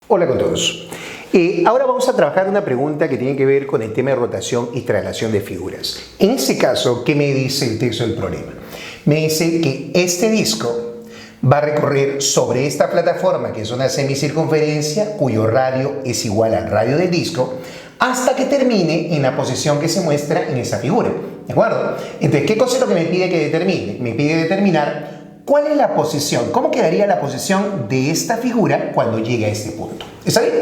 Hola con todos. Ahora vamos a trabajar una pregunta que tiene que ver con el tema de rotación y traslación de figuras. En este caso, ¿qué me dice el texto del problema? Me dice que este disco va a recorrer sobre esta plataforma, que es una semicircunferencia, cuyo radio es igual al radio del disco, hasta que termine en la posición que se muestra en esta figura. ¿De acuerdo? Entonces, ¿qué cosa es lo que me pide que determine? Me pide determinar cuál es la posición, cómo quedaría la posición de esta figura cuando llegue a este punto. ¿Está bien?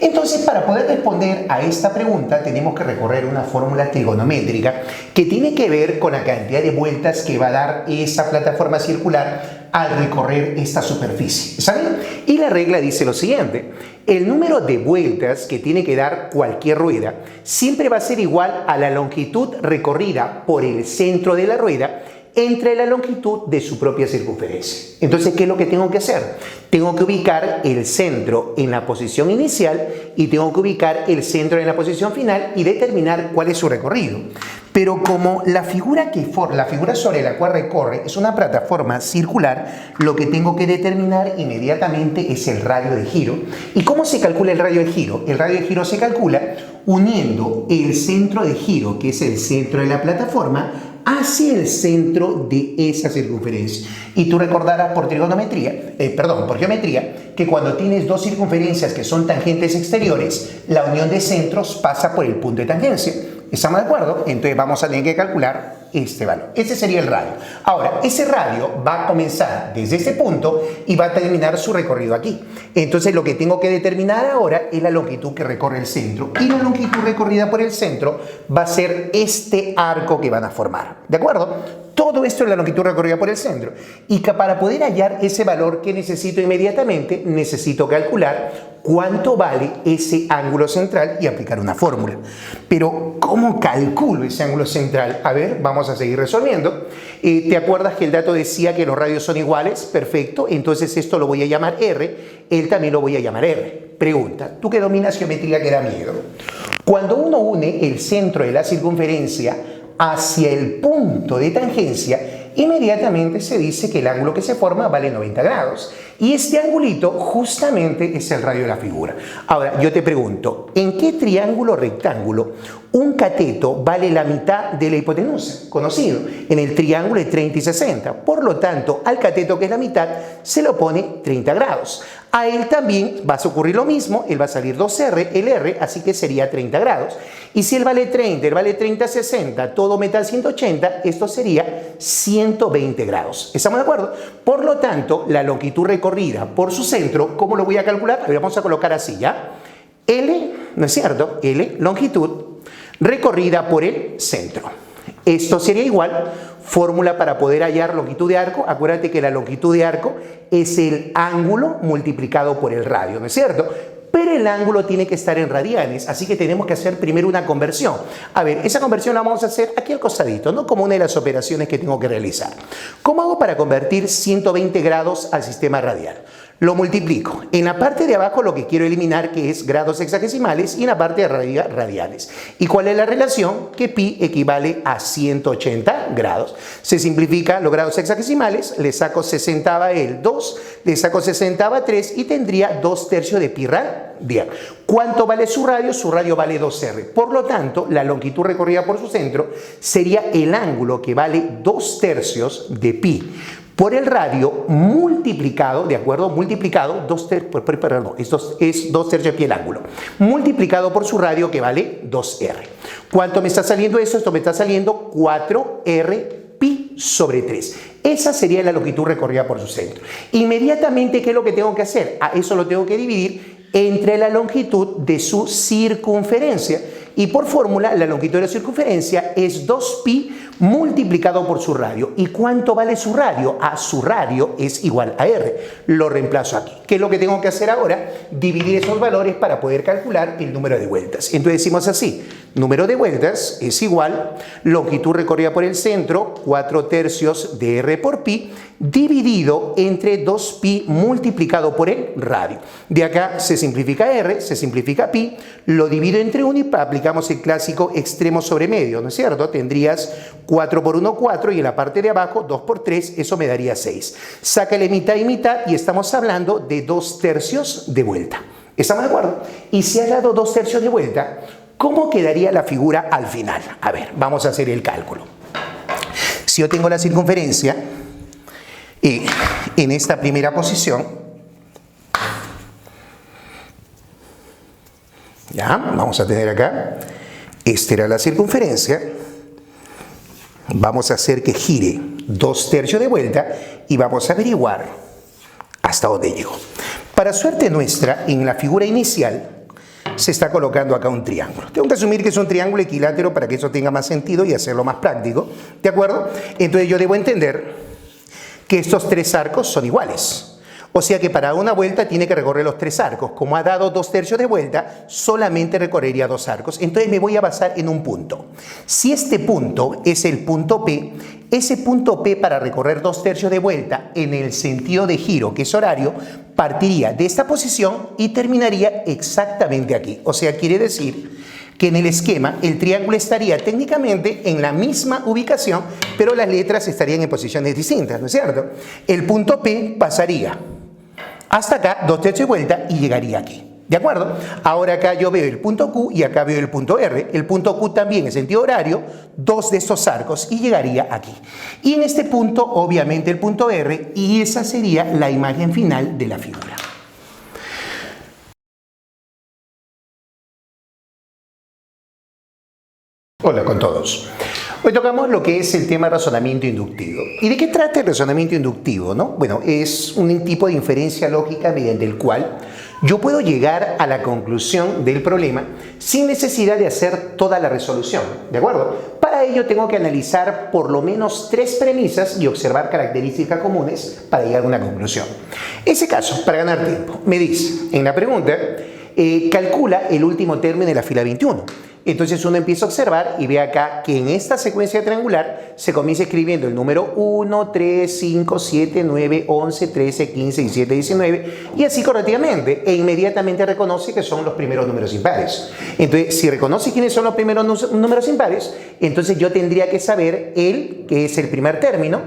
Entonces, para poder responder a esta pregunta, tenemos que recorrer una fórmula trigonométrica que tiene que ver con la cantidad de vueltas que va a dar esa plataforma circular al recorrer esta superficie. ¿Está bien? Y la regla dice lo siguiente: el número de vueltas que tiene que dar cualquier rueda siempre va a ser igual a la longitud recorrida por el centro de la rueda entre la longitud de su propia circunferencia. Entonces, ¿qué es lo que tengo que hacer? Tengo que ubicar el centro en la posición inicial y tengo que ubicar el centro en la posición final y determinar cuál es su recorrido. Pero como la figura sobre la cual recorre es una plataforma circular, lo que tengo que determinar inmediatamente es el radio de giro. ¿Y cómo se calcula el radio de giro? El radio de giro se calcula uniendo el centro de giro, que es el centro de la plataforma, hacia el centro de esa circunferencia. Y tú recordarás por geometría, que cuando tienes dos circunferencias que son tangentes exteriores, la unión de centros pasa por el punto de tangencia. ¿Estamos de acuerdo? Entonces vamos a tener que calcular este valor. Ese sería el radio. Ahora, ese radio va a comenzar desde este punto y va a terminar su recorrido aquí. Entonces lo que tengo que determinar ahora es la longitud que recorre el centro. Y la longitud recorrida por el centro va a ser este arco que van a formar. ¿De acuerdo? Todo esto es la longitud recorrida por el centro. Y que para poder hallar ese valor que necesito inmediatamente, necesito calcular cuánto vale ese ángulo central y aplicar una fórmula. Pero, ¿cómo calculo ese ángulo central? A ver, vamos a seguir resolviendo. ¿Te acuerdas que el dato decía que los radios son iguales? Perfecto. Entonces esto lo voy a llamar R. Él también lo voy a llamar R. Pregunta, tú que dominas geometría que da miedo. Cuando uno une el centro de la circunferencia hacia el punto de tangencia, inmediatamente se dice que el ángulo que se forma vale 90 grados. Y este angulito justamente es el radio de la figura. Ahora, yo te pregunto, ¿en qué triángulo rectángulo un cateto vale la mitad de la hipotenusa? Conocido, en el triángulo de 30 y 60. Por lo tanto, al cateto, que es la mitad, se lo pone 30 grados. A él también va a ocurrir lo mismo, él va a salir 2R, el R, así que sería 30 grados. Y si él vale 30, él vale 30, 60, todo metal 180, esto sería 120 grados. ¿Estamos de acuerdo? Por lo tanto, la longitud recorrida por su centro, ¿cómo lo voy a calcular? Lo vamos a colocar así, ¿ya? L, ¿no es cierto? L, longitud recorrida por el centro. Esto sería igual, fórmula para poder hallar longitud de arco. Acuérdate que la longitud de arco es el ángulo multiplicado por el radio, ¿no es cierto? Pero el ángulo tiene que estar en radianes, así que tenemos que hacer primero una conversión. A ver, esa conversión la vamos a hacer aquí al costadito, ¿no? Como una de las operaciones que tengo que realizar. ¿Cómo hago para convertir 120 grados al sistema radial? Lo multiplico. En la parte de abajo lo que quiero eliminar, que es grados hexagesimales, y en la parte de arriba radianes. ¿Y cuál es la relación? Que pi equivale a 180 grados. Se simplifica los grados hexagesimales, le saco 60 a el 2, le saco 60 a 3 y tendría 2/3 de pi radial. ¿Cuánto vale su radio? Su radio vale 2R. Por lo tanto, la longitud recorrida por su centro sería el ángulo que vale 2/3 de pi por el radio multiplicado, ¿de acuerdo? Multiplicado, es 2/3 de pi el ángulo, multiplicado por su radio, que vale 2R. ¿Cuánto me está saliendo eso? Esto me está saliendo 4R pi sobre 3. Esa sería la longitud recorrida por su centro. Inmediatamente, ¿qué es lo que tengo que hacer? A eso lo tengo que dividir entre la longitud de su circunferencia. Y por fórmula, la longitud de la circunferencia es 2pi multiplicado por su radio. ¿Y cuánto vale su radio? Su radio es igual a R. Lo reemplazo aquí. ¿Qué es lo que tengo que hacer ahora? Dividir esos valores para poder calcular el número de vueltas. Entonces decimos así: número de vueltas es igual longitud recorrida por el centro, 4/3 de R por pi, dividido entre 2pi multiplicado por el radio. De acá se simplifica R, se simplifica pi, lo divido entre 1 y aplicamos el clásico extremo sobre medio, ¿no es cierto? Tendrías 4 por 1, 4, y en la parte de abajo 2 por 3, eso me daría 6. Sácale mitad y mitad y estamos hablando de 2/3 de vuelta. ¿Estamos de acuerdo? Y si has dado 2/3 de vuelta, ¿cómo quedaría la figura al final? A ver, vamos a hacer el cálculo. Si yo tengo la circunferencia en esta primera posición, ya, vamos a tener acá, esta era la circunferencia, vamos a hacer que gire 2/3 de vuelta y vamos a averiguar hasta dónde llegó. Para suerte nuestra, en la figura inicial se está colocando acá un triángulo. Tengo que asumir que es un triángulo equilátero para que eso tenga más sentido y hacerlo más práctico, ¿de acuerdo? Entonces yo debo entender que estos 3 arcos son iguales. O sea que para una vuelta tiene que recorrer los 3 arcos. Como ha dado 2/3 de vuelta, solamente recorrería 2 arcos. Entonces me voy a basar en un punto. Si este punto es el punto P, ese punto P para recorrer 2/3 de vuelta en el sentido de giro, que es horario, partiría de esta posición y terminaría exactamente aquí. O sea, quiere decir que en el esquema el triángulo estaría técnicamente en la misma ubicación, pero las letras estarían en posiciones distintas, ¿no es cierto? El punto P pasaría hasta acá, 2/3 de vuelta y llegaría aquí. ¿De acuerdo? Ahora acá yo veo el punto Q y acá veo el punto R. El punto Q también en sentido horario, 2 de estos arcos y llegaría aquí. Y en este punto, obviamente el punto R, y esa sería la imagen final de la figura. Hola con todos. Hoy tocamos lo que es el tema razonamiento inductivo. ¿Y de qué trata el razonamiento inductivo, no? Bueno, es un tipo de inferencia lógica mediante el cual yo puedo llegar a la conclusión del problema sin necesidad de hacer toda la resolución, ¿de acuerdo? Para ello tengo que analizar por lo menos 3 premisas y observar características comunes para llegar a una conclusión. En ese caso, para ganar tiempo, me dice en la pregunta, calcula el último término de la fila 21. Entonces uno empieza a observar y ve acá que en esta secuencia triangular se comienza escribiendo el número 1, 3, 5, 7, 9, 11, 13, 15, 17, 19 y así correlativamente, e inmediatamente reconoce que son los primeros números impares. Entonces, si reconoce quiénes son los primeros números impares, entonces yo tendría que saber él, que es el primer término.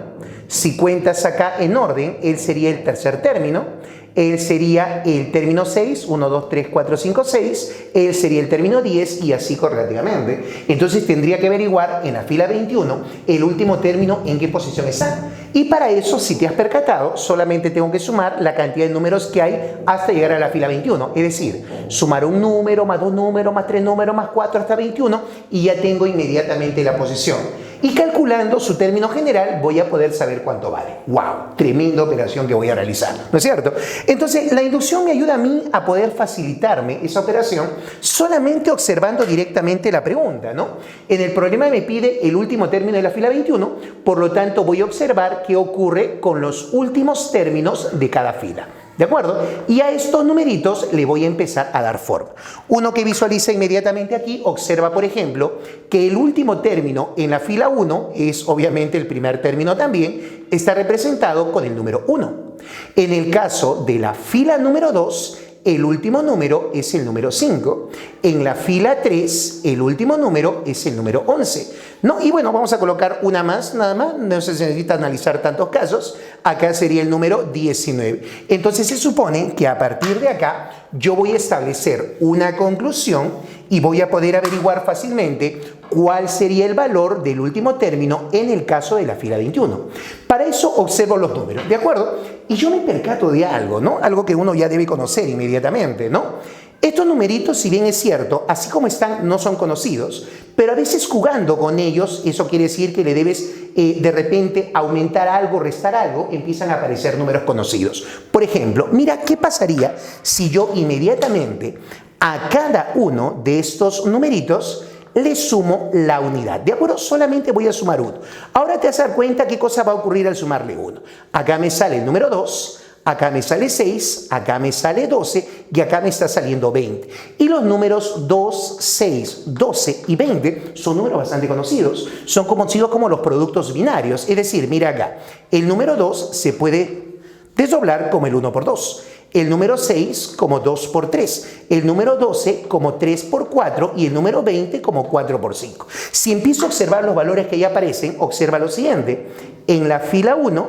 Si cuentas acá en orden, él sería el tercer término. Él sería el término 6, 1, 2, 3, 4, 5, 6. Él sería el término 10 y así correlativamente. Entonces tendría que averiguar en la fila 21 el último término en qué posición está. Y para eso, si te has percatado, solamente tengo que sumar la cantidad de números que hay hasta llegar a la fila 21. Es decir, sumar un número, más 2 números, más 3 números, más 4 hasta 21 y ya tengo inmediatamente la posición. Y calculando su término general voy a poder saber cuánto vale. ¡Wow! Tremenda operación que voy a realizar, ¿no es cierto? Entonces, la inducción me ayuda a mí a poder facilitarme esa operación solamente observando directamente la pregunta, ¿no? En el problema me pide el último término de la fila 21, por lo tanto voy a observar qué ocurre con los últimos términos de cada fila. ¿De acuerdo? Y a estos numeritos le voy a empezar a dar forma. Uno que visualiza inmediatamente aquí, observa por ejemplo que el último término en la fila 1 es obviamente el primer término también, está representado con el número 1. En el caso de la fila número 2, el último número es el número 5. En la fila 3, el último número es el número 11. ¿No? Y bueno, vamos a colocar una más, nada más, no se necesita analizar tantos casos. Acá sería el número 19. Entonces se supone que a partir de acá yo voy a establecer una conclusión y voy a poder averiguar fácilmente cuál sería el valor del último término en el caso de la fila 21. Para eso observo los números, ¿de acuerdo? Y yo me percato de algo, ¿no? Algo que uno ya debe conocer inmediatamente, ¿no? Estos numeritos, si bien es cierto, así como están, no son conocidos, pero a veces jugando con ellos, eso quiere decir que le debes de repente aumentar algo, restar algo, empiezan a aparecer números conocidos. Por ejemplo, mira qué pasaría si yo inmediatamente a cada uno de estos numeritos le sumo la unidad, ¿de acuerdo? Solamente voy a sumar 1. Ahora te vas a dar cuenta qué cosa va a ocurrir al sumarle 1. Acá me sale el número 2, acá me sale 6, acá me sale 12 y acá me está saliendo 20. Y los números 2, 6, 12 y 20 son números bastante conocidos. Son conocidos como los productos binarios. Es decir, mira acá, el número 2 se puede desdoblar como el 1 por 2. El número 6 como 2 por 3, el número 12 como 3 por 4 y el número 20 como 4 por 5. Si empiezo a observar los valores que ya aparecen, observa lo siguiente. En la fila 1,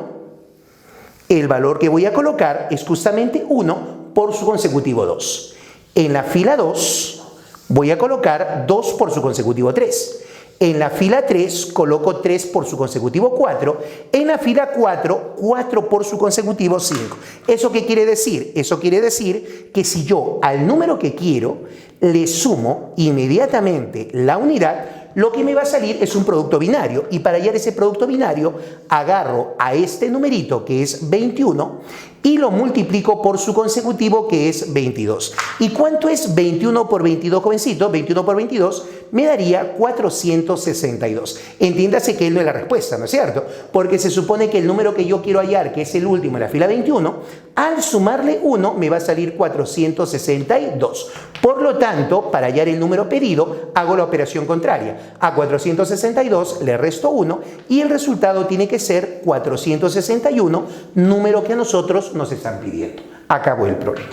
el valor que voy a colocar es justamente 1 por su consecutivo 2. En la fila 2 voy a colocar 2 por su consecutivo 3. En la fila 3 coloco 3 por su consecutivo 4. En la fila 4, 4 por su consecutivo 5. ¿Eso qué quiere decir? Eso quiere decir que si yo al número que quiero le sumo inmediatamente la unidad, lo que me va a salir es un producto binario. Y para hallar ese producto binario, agarro a este numerito que es 21 y lo multiplico por su consecutivo que es 22. ¿Y cuánto es 21 por 22, jovencito? 21 por 22 me daría 462. Entiéndase que él no es la respuesta, ¿no es cierto? Porque se supone que el número que yo quiero hallar, que es el último en la fila 21, al sumarle 1 me va a salir 462. Por lo tanto, para hallar el número pedido, hago la operación contraria. A 462 le resto 1 y el resultado tiene que ser 461, número que a nosotros nos están pidiendo. Acabó el problema.